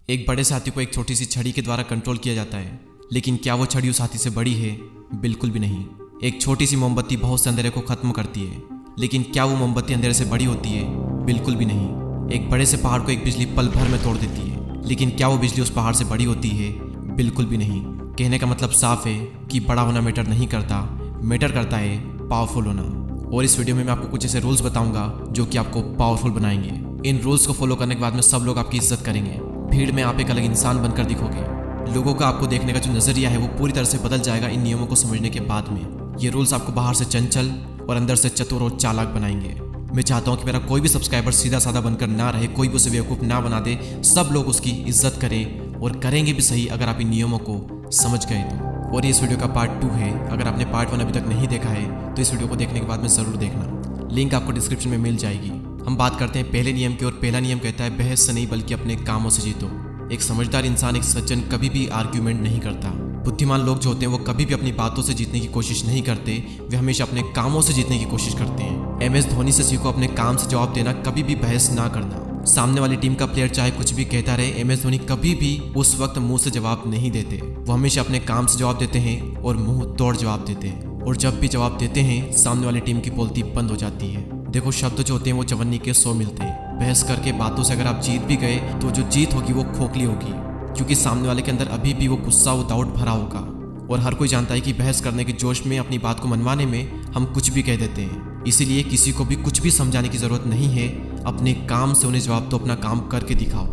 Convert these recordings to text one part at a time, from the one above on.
एक बड़े से हाथी को एक छोटी सी छड़ी के द्वारा कंट्रोल किया जाता है, लेकिन क्या वो छड़ी उस हाथी से बड़ी है? बिल्कुल भी नहीं। एक छोटी सी मोमबत्ती बहुत से अंधेरे को खत्म करती है, लेकिन क्या वो मोमबत्ती अंधेरे से बड़ी होती है? बिल्कुल भी नहीं। एक बड़े से पहाड़ को एक बिजली पल भर में तोड़ देती है, लेकिन क्या वो बिजली उस पहाड़ से बड़ी होती है? बिल्कुल भी नहीं। कहने का मतलब साफ है कि बड़ा होना मैटर नहीं करता, मैटर करता है पावरफुल होना। और इस वीडियो में मैं आपको कुछ ऐसे रूल्स बताऊंगा जो कि आपको पावरफुल बनाएंगे। इन रूल्स को फॉलो करने के बाद में सब लोग आपकी इज्जत करेंगे। भीड़ में आप एक अलग इंसान बनकर दिखोगे। लोगों का आपको देखने का जो नजरिया है वो पूरी तरह से बदल जाएगा इन नियमों को समझने के बाद में। ये रूल्स आपको बाहर से चंचल और अंदर से चतुर और चालाक बनाएंगे। मैं चाहता हूँ कि मेरा कोई भी सब्सक्राइबर सीधा साधा बनकर ना रहे, कोई भी उसे बेवकूफ़ ना बना दे। सब लोग उसकी इज्जत करें और करेंगे भी सही अगर आप इन नियमों को समझ गए तो। और ये इस वीडियो का पार्ट 2 है। अगर आपने पार्ट 1 अभी तक नहीं देखा है तो इस वीडियो को देखने के बाद में ज़रूर देखना। लिंक आपको डिस्क्रिप्शन में मिल जाएगी। हम बात करते हैं पहले नियम की, और पहला नियम कहता है बहस से नहीं बल्कि अपने कामों से जीतो। एक समझदार इंसान, एक सज्जन कभी भी आर्ग्यूमेंट नहीं करता। बुद्धिमान लोग जो होते हैं वो कभी भी अपनी बातों से जीतने की कोशिश नहीं करते, वे हमेशा अपने कामों से जीतने की कोशिश करते हैं। MS धोनी से सीखो अपने काम से जवाब देना, कभी भी बहस ना करना। सामने वाली टीम का प्लेयर चाहे कुछ भी कहता रहे, MS धोनी कभी भी उस वक्त मुंह से जवाब नहीं देते। वो हमेशा अपने काम से जवाब देते हैं और मुंह तोड़ जवाब देते हैं। और जब भी जवाब देते हैं सामने वाली टीम की बोलती बंद हो जाती है। देखो, शब्द जो होते हैं वो चवन्नी के 100 मिलते हैं। बहस करके बातों से अगर आप जीत भी गए तो जो जीत होगी वो खोखली होगी, क्योंकि सामने वाले के अंदर अभी भी वो गुस्सा, वो डाउट भरा होगा। और हर कोई जानता है कि बहस करने के जोश में, अपनी बात को मनवाने में हम कुछ भी कह देते हैं। इसीलिए किसी को भी कुछ भी समझाने की जरूरत नहीं है। अपने काम से उन्हें जवाब दो, अपना काम करके दिखाओ।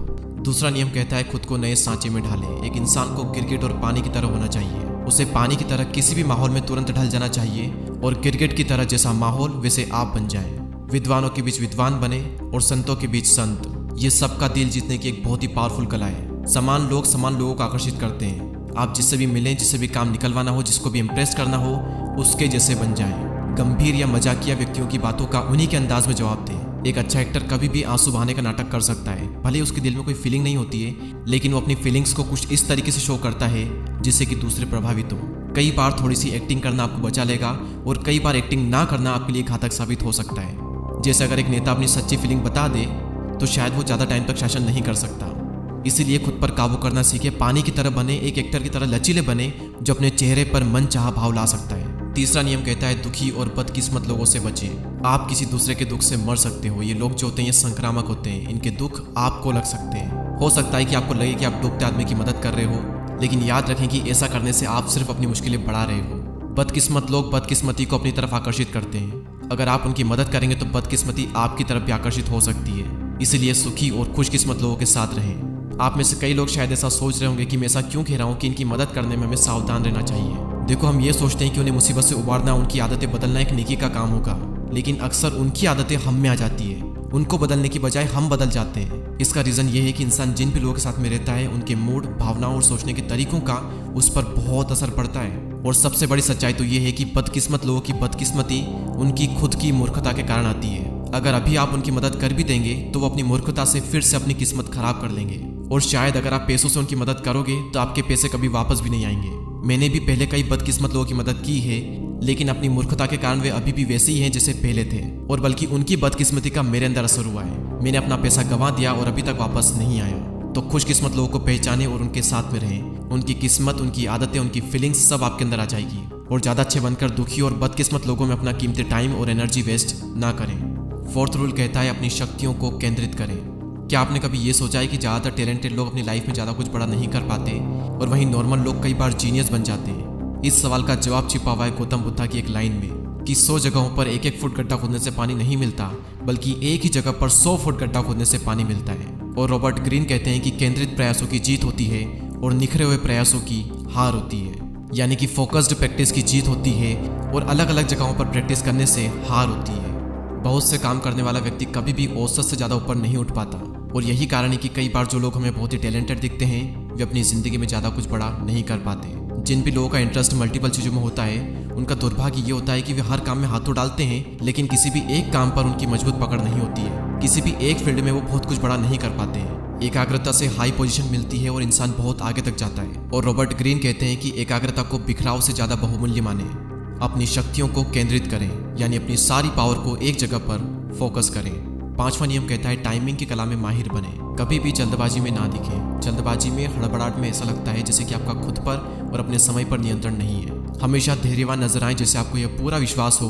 दूसरा नियम कहता है खुद को नए सांचे में ढालें। एक इंसान को गिरगिट और पानी की तरह होना चाहिए। उसे पानी की तरह किसी भी माहौल में तुरंत ढल जाना चाहिए, और गिरगिट की तरह जैसा माहौल वैसे आप बन जाएं। विद्वानों के बीच विद्वान बने और संतों के बीच संत। ये सबका दिल जीतने की एक बहुत ही पावरफुल कला है। समान लोग को आकर्षित करते हैं। आप जिससे भी मिलें, जिससे भी काम निकलवाना हो, जिसको भी इम्प्रेस करना हो, उसके जैसे बन जाएं। गंभीर या मजाकिया व्यक्तियों की बातों का उन्हीं के अंदाज में जवाब दें। एक अच्छा एक्टर कभी भी आंसू बहाने का नाटक कर सकता है। भले उसके दिल में कोई फीलिंग नहीं होती है, लेकिन वो अपनी फीलिंग्स को कुछ इस तरीके से शो करता है जिससे कि दूसरे प्रभावित हो। कई बार थोड़ी सी एक्टिंग करना आपको बचा लेगा, और कई बार एक्टिंग ना करना आपके लिए घातक साबित हो सकता है। जैसे अगर एक नेता अपनी सच्ची फीलिंग बता दे तो शायद वो ज़्यादा टाइम तक शासन नहीं कर सकता। इसीलिए खुद पर काबू करना सीखे। पानी की तरह बने, एक एक्टर की तरह लचीले बने जो अपने चेहरे पर मन चाहा भाव ला सकता है। तीसरा नियम कहता है दुखी और बदकिस्मत लोगों से बचें। आप किसी दूसरे के दुख से मर सकते हो। ये लोग जो होते हैं ये संक्रामक होते हैं। इनके दुख आपको लग सकते हैं। हो सकता है कि आपको लगे कि आप डूबते आदमी की मदद कर रहे हो, लेकिन याद रखें कि ऐसा करने से आप सिर्फ अपनी मुश्किलें बढ़ा रहे हो। बदकिस्मत लोग बदकिस्मती को अपनी तरफ आकर्षित करते हैं। अगर आप उनकी मदद करेंगे तो बदकिस्मती आपकी तरफ भी आकर्षित हो सकती है। इसीलिए सुखी और खुशकिस्मत लोगों के साथ रहें। आप में से कई लोग शायद ऐसा सोच रहे होंगे कि मैं ऐसा क्यों कह रहा हूँ कि इनकी मदद करने में हमें सावधान रहना चाहिए। देखो, हम ये सोचते हैं कि उन्हें मुसीबत से उबारना, उनकी आदतें बदलना एक नेकी का काम होगा, लेकिन अक्सर उनकी आदतें हम में आ जाती है। उनको बदलने की बजाय हम बदल जाते हैं। इसका रीज़न ये है कि इंसान जिन भी लोगों के साथ में रहता है उनके मूड, भावनाओं और सोचने के तरीकों का उस पर बहुत असर पड़ता है। और सबसे बड़ी सच्चाई तो ये है कि बदकिस्मत लोगों की बदकिस्मती उनकी खुद की मूर्खता के कारण आती है। अगर अभी आप उनकी मदद कर भी देंगे तो वो अपनी मूर्खता से फिर से अपनी किस्मत खराब कर लेंगे। और शायद अगर आप पैसों से उनकी मदद करोगे तो आपके पैसे कभी वापस भी नहीं आएंगे। मैंने भी पहले कई बदकिस्मत लोगों की मदद की है, लेकिन अपनी मूर्खता के कारण वे अभी भी वैसे ही हैं जैसे पहले थे, और बल्कि उनकी बदकिस्मती का मेरे अंदर असर हुआ है। मैंने अपना पैसा गंवा दिया और अभी तक वापस नहीं आया। तो खुशकिस्मत लोगों को पहचाने और उनके साथ में रहें। उनकी किस्मत, उनकी आदतें, उनकी फीलिंग्स सब आपके अंदर आ जाएगी। और ज़्यादा अच्छे बनकर दुखी और बदकिस्मत लोगों में अपना कीमती टाइम और एनर्जी वेस्ट ना करें। फोर्थ रूल कहता है अपनी शक्तियों को केंद्रित करें। क्या आपने कभी ये सोचा है कि ज़्यादातर टैलेंटेड लोग अपनी लाइफ में ज़्यादा कुछ बड़ा नहीं कर पाते, और वहीं नॉर्मल लोग कई बार जीनियस बन जाते हैं? इस सवाल का जवाब छिपा हुआ है गौतम बुद्धा की एक लाइन में कि 100 जगहों पर 1-1 फुट गड्ढा खोदने से पानी नहीं मिलता, बल्कि एक ही जगह पर 100 फुट गड्ढा खोदने से पानी मिलता है। और रॉबर्ट ग्रीन कहते हैं कि केंद्रित प्रयासों की जीत होती है और निखरे हुए प्रयासों की हार होती है। यानी कि फोकस्ड प्रैक्टिस की जीत होती है और अलग अलग जगहों पर प्रैक्टिस करने से हार होती है। बहुत से काम करने वाला व्यक्ति कभी भी औसत से ज़्यादा ऊपर नहीं उठ पाता, और यही कारण है कि कई बार जो लोग हमें बहुत ही टैलेंटेड दिखते हैं वे अपनी ज़िंदगी में ज़्यादा कुछ बड़ा नहीं कर पाते। जिन भी लोगों का इंटरेस्ट मल्टीपल चीज़ों में होता है, उनका दुर्भाग्य ये होता है कि वे हर काम में हाथ तो डालते हैं, लेकिन किसी भी एक काम पर उनकी मजबूत पकड़ नहीं होती है। किसी भी एक फील्ड में वो बहुत कुछ बड़ा नहीं कर पाते हैं। एकाग्रता से हाई पोजीशन मिलती है और इंसान बहुत आगे तक जाता है। और रॉबर्ट ग्रीन कहते हैं कि एकाग्रता को बिखराव से ज़्यादा बहुमूल्य माने। अपनी शक्तियों को केंद्रित करें, यानी अपनी सारी पावर को एक जगह पर फोकस करें। 5वां नियम कहता है टाइमिंग की कला में माहिर बने। कभी भी जल्दबाजी में ना दिखे। जल्दबाजी में, हड़बड़ाहट में ऐसा लगता है जैसे कि आपका खुद पर और अपने समय पर नियंत्रण नहीं है। हमेशा धैर्यवान नजर आए, जैसे आपको यह पूरा विश्वास हो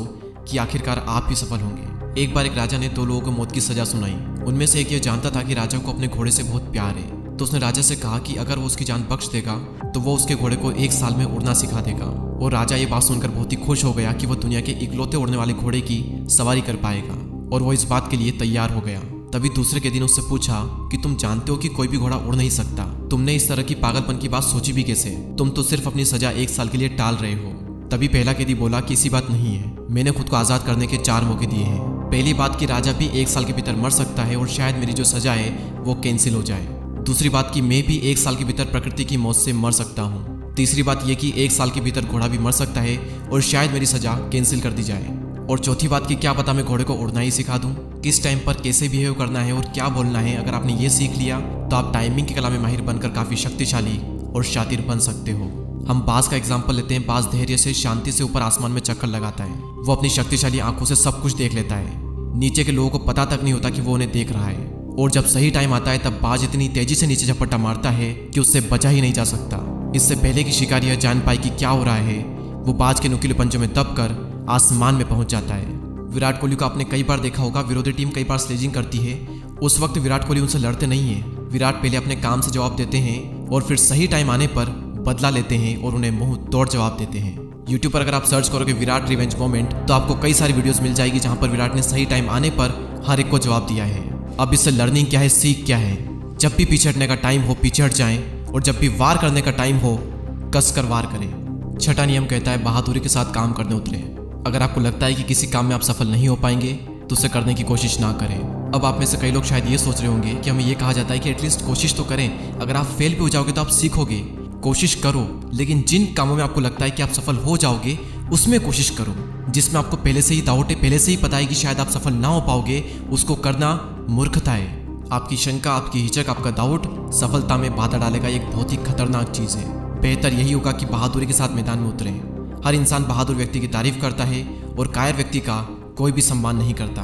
कि आखिरकार आप ही सफल होंगे। एक बार एक राजा ने 2 लोगों को मौत की सजा सुनाई। उनमें से एक ये जानता था कि राजा को अपने घोड़े से बहुत प्यार है, तो उसने राजा से कहा कि अगर वो उसकी जान बख्श देगा तो वो उसके घोड़े को 1 साल में उड़ना सिखा देगा। और राजा ये बात सुनकर बहुत ही खुश हो गया कि वो दुनिया के इकलौते उड़ने वाले घोड़े की सवारी कर पाएगा, और वो इस बात के लिए तैयार हो गया। तभी दूसरे के दिन उससे पूछा कि तुम जानते हो कि कोई भी घोड़ा उड़ नहीं सकता। तुमने इस तरह की पागलपन की बात सोची भी कैसे? तुम तो सिर्फ अपनी सजा 1 साल के लिए टाल रहे हो। तभी पहला कैदी बोला कि ऐसी बात नहीं है, मैंने खुद को आजाद करने के 4 मौके दिए हैं। पहली बात कि राजा भी 1 साल के भीतर मर सकता है और शायद मेरी जो सजा है वो कैंसिल हो जाए। दूसरी बात कि मैं भी 1 साल के भीतर प्रकृति की मौत से मर सकता हूँ। तीसरी बात यह कि 1 साल के भीतर घोड़ा भी मर सकता है और शायद मेरी सजा कैंसिल कर दी जाए। और चौथी बात कि क्या पता मैं घोड़े को उड़ना ही सिखा दूं, किस टाइम पर कैसे बिहेव करना है और क्या बोलना है। अगर आपने ये सीख लिया तो आप टाइमिंग की कला में माहिर बनकर काफी शक्तिशाली और शातिर बन सकते हो। हम बाज का एग्जाम्पल लेते हैं। बाज धैर्य से, शांति से ऊपर आसमान में चक्कर लगाता है। वो अपनी शक्तिशाली आंखों से सब कुछ देख लेता है। नीचे के लोगों को पता तक नहीं होता कि वो उन्हें देख रहा है। और जब सही टाइम आता है तब बाज इतनी तेजी से नीचे झपट्टा मारता है कि उससे बचा ही नहीं जा सकता। इससे पहले कि शिकारी यह जान पाए कि क्या हो रहा है, वो बाज के नुकीले पंजों में दबकर आसमान में पहुंच जाता है। विराट कोहली को आपने कई बार देखा होगा, विरोधी टीम कई बार स्लेजिंग करती है, उस वक्त विराट कोहली उनसे लड़ते नहीं है। विराट पहले अपने काम से जवाब देते हैं और फिर सही टाइम आने पर बदला लेते हैं और उन्हें मुंह तोड़ जवाब देते हैं। यूट्यूब पर अगर आप सर्च करोगे विराट रिवेंज मोमेंट तो आपको कई सारी वीडियोस मिल जाएगी जहां पर विराट ने सही टाइम आने पर हर एक को जवाब दिया है। अब इससे लर्निंग क्या है, सीख क्या है? जब भी पीछे हटने का टाइम हो पीछे हट जाएं, और जब भी वार करने का टाइम हो कसकर वार करें। छठा नियम कहता है बहादुरी के साथ काम करने उतरे। अगर आपको लगता है कि किसी काम में आप सफल नहीं हो पाएंगे तो उसे करने की कोशिश ना करें। अब आप में से कई लोग शायद ये सोच रहे होंगे कि हमें ये कहा जाता है कि एटलीस्ट कोशिश तो करें, अगर आप फेल भी हो जाओगे तो आप सीखोगे। कोशिश करो, लेकिन जिन कामों में आपको लगता है कि आप सफल हो जाओगे उसमें कोशिश करो। जिसमें आपको पहले से ही डाउट है, पहले से ही पता है कि शायद आप सफल ना हो पाओगे, उसको करना मूर्खता है। आपकी शंका, आपकी हिचक, आपका डाउट सफलता में बाधा डालेगा। एक बहुत ही खतरनाक चीज़ है। बेहतर यही होगा कि बहादुरी के साथ मैदान में उतरें। हर इंसान बहादुर व्यक्ति की तारीफ करता है और कायर व्यक्ति का कोई भी सम्मान नहीं करता।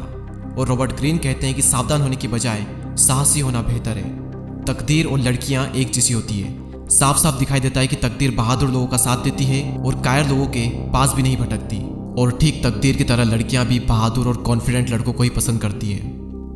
और रॉबर्ट ग्रीन कहते हैं कि सावधान होने की बजाय साहसी होना बेहतर है। तकदीर और लड़कियां एक जैसी होती है। साफ साफ दिखाई देता है कि तकदीर बहादुर लोगों का साथ देती है और कायर लोगों के पास भी नहीं भटकती। और ठीक तकदीर की तरह लड़कियां भी बहादुर और कॉन्फिडेंट लड़कों को ही पसंद करती है।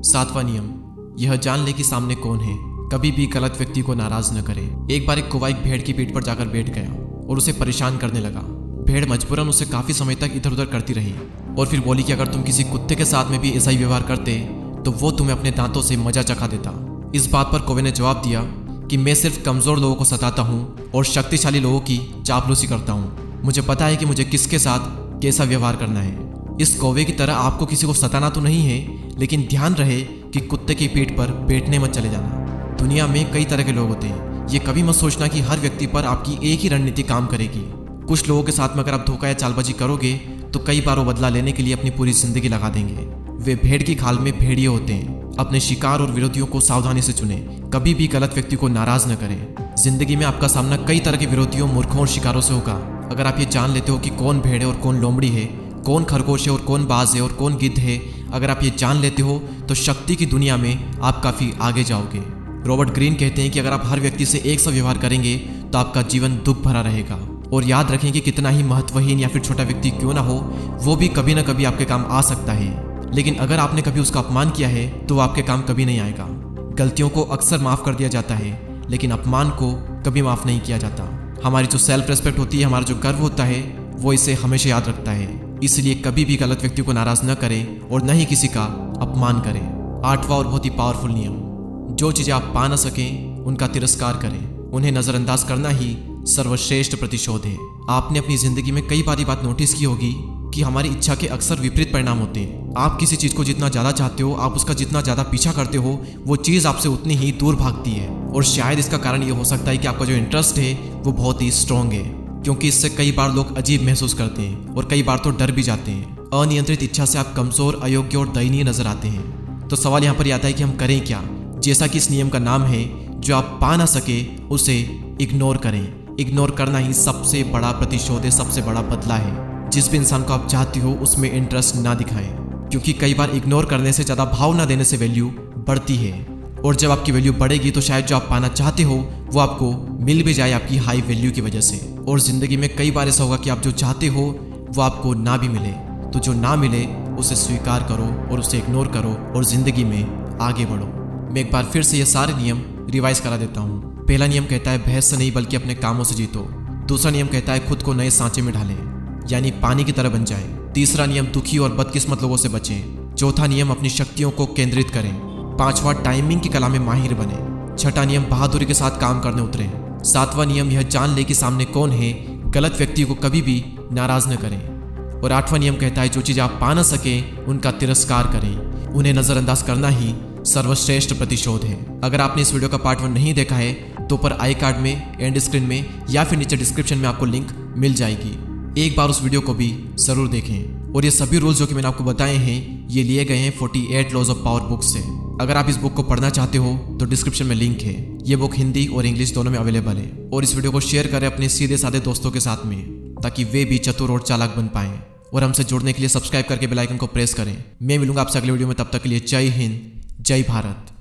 7वां नियम, यह जान ले कि सामने कौन है। कभी भी गलत व्यक्ति को नाराज न करे। एक बार एक कौवा एक भेड़ की पीठ पर जाकर बैठ गया और उसे परेशान करने लगा। भेड़ मजबूरन उसे काफी समय तक इधर उधर करती रही और फिर बोली कि अगर तुम किसी कुत्ते के साथ में भी ऐसा ही व्यवहार करते तो वो तुम्हें अपने दांतों से मजा चखा देता। इस बात पर कौवे ने जवाब दिया कि मैं सिर्फ कमजोर लोगों को सताता हूँ और शक्तिशाली लोगों की चापलूसी करता हूँ। मुझे पता है कि मुझे किसके साथ कैसा व्यवहार करना है। इस कौवे की तरह आपको किसी को सताना तो नहीं है, लेकिन ध्यान रहे कि कुत्ते की पीठ पर बैठने मत चले जाना। दुनिया में कई तरह के लोग होते हैं। ये कभी मत सोचना कि हर व्यक्ति पर आपकी एक ही रणनीति काम करेगी। कुछ लोगों के साथ में अगर आप धोखा या चालबाजी करोगे तो कई बार वो बदला लेने के लिए अपनी पूरी जिंदगी लगा देंगे। वे भेड़ की खाल में भेड़िए होते हैं। अपने शिकार और विरोधियों को सावधानी से चुने। कभी भी गलत व्यक्ति को नाराज न करें। जिंदगी में आपका सामना कई तरह के विरोधियों, मूर्खों और शिकारों से होगा। अगर आप ये जान लेते हो कि कौन भेड़ है और कौन लोमड़ी है, कौन खरगोश है और कौन बाज है और कौन गिद्ध है, अगर आप ये जान लेते हो तो शक्ति की दुनिया में आप काफी आगे जाओगे। रॉबर्ट ग्रीन कहते हैं कि अगर आप हर व्यक्ति से एक सा व्यवहार करेंगे तो आपका जीवन दुख भरा रहेगा। और याद रखें कि कितना ही महत्वहीन या फिर छोटा व्यक्ति क्यों ना हो, वो भी कभी ना कभी आपके काम आ सकता है। लेकिन अगर आपने कभी उसका अपमान किया है तो आपके काम कभी नहीं आएगा। गलतियों को अक्सर माफ कर दिया जाता है, लेकिन अपमान को कभी माफ नहीं किया जाता। हमारी जो सेल्फ रेस्पेक्ट होती है, हमारा जो गर्व होता है, वो इसे हमेशा याद रखता है। इसलिए कभी भी गलत व्यक्ति को नाराज न करें और न ही किसी का अपमान करें। 8वां और बहुत ही पावरफुल नियम, जो चीजें आप पा न सकें उनका तिरस्कार करें। उन्हें नजरअंदाज करना ही सर्वश्रेष्ठ प्रतिशोध है। आपने अपनी जिंदगी में कई बार ये बात नोटिस की होगी कि हमारी इच्छा के अक्सर विपरीत परिणाम होते हैं। आप किसी चीज को जितना ज्यादा चाहते हो, आप उसका जितना ज्यादा पीछा करते हो, वो चीज आपसे उतनी ही दूर भागती है। और शायद इसका कारण ये हो सकता है कि आपका जो इंटरेस्ट है वो बहुत ही स्ट्रांग है, क्योंकि इससे कई बार लोग अजीब महसूस करते हैं और कई बार तो डर भी जाते हैं। अनियंत्रित इच्छा से आप कमजोर, अयोग्य और दयनीय नजर आते हैं। तो सवाल यहाँ पर आता है कि हम करें क्या? जैसा कि इस नियम का नाम है, जो आप पा ना सके उसे इग्नोर करें। इग्नोर करना ही सबसे बड़ा प्रतिशोध है, सबसे बड़ा बदला है। जिस भी इंसान को आप चाहते हो उसमें इंटरेस्ट ना दिखाएं। क्योंकि कई बार इग्नोर करने से ज़्यादा भाव ना देने से वैल्यू बढ़ती है। और जब आपकी वैल्यू बढ़ेगी तो शायद जो आप पाना चाहते हो वो आपको मिल भी जाए आपकी हाई वैल्यू की वजह से। और ज़िंदगी में कई बार ऐसा होगा कि आप जो चाहते हो वो आपको ना भी मिले, तो जो ना मिले उसे स्वीकार करो और उसे इग्नोर करो और ज़िंदगी में आगे बढ़ो। मैं एक बार फिर से ये सारे नियम रिवाइज करा देता हूँ। पहला नियम कहता है बहस से नहीं बल्कि अपने कामों से जीतो। दूसरा नियम कहता है खुद को नए सांचे में ढालें, यानी पानी की तरह बन जाए। तीसरा नियम दुखी और बदकिस्मत लोगों से बचें। चौथा नियम अपनी शक्तियों को केंद्रित करें। पांचवा टाइमिंग की कला में माहिर बने। छठा नियम बहादुरी के साथ काम करने उतरें। सातवां नियम यह जान ले कि सामने कौन है, गलत व्यक्ति को कभी भी नाराज न करें। और आठवां नियम कहता है जो चीज़ आप पा न सकें उनका तिरस्कार करें, उन्हें नज़रअंदाज करना ही सर्वश्रेष्ठ प्रतिशोध है। अगर आपने इस वीडियो का पार्ट 1 नहीं देखा है तो ऊपर आई कार्ड में, एंड स्क्रीन में या फिर नीचे डिस्क्रिप्शन में आपको लिंक मिल जाएगी। एक बार उस वीडियो को भी जरूर देखें। और ये सभी रूल्स जो कि मैंने आपको बताए हैं ये लिए गए हैं 48 लॉज ऑफ पावर बुक से। अगर आप इस बुक को पढ़ना चाहते हो तो डिस्क्रिप्शन में लिंक है। ये बुक हिंदी और इंग्लिश दोनों में अवेलेबल है। और इस वीडियो को शेयर करें अपने सीधे साधे दोस्तों के साथ में, ताकि वे भी चतुर और चालाक बन पाएं। और हमसे जुड़ने के लिए सब्सक्राइब करके बेल आइकन को प्रेस करें। मैं मिलूंगा आपसे अगले वीडियो में, तब तक के लिए जय हिंद, जय भारत।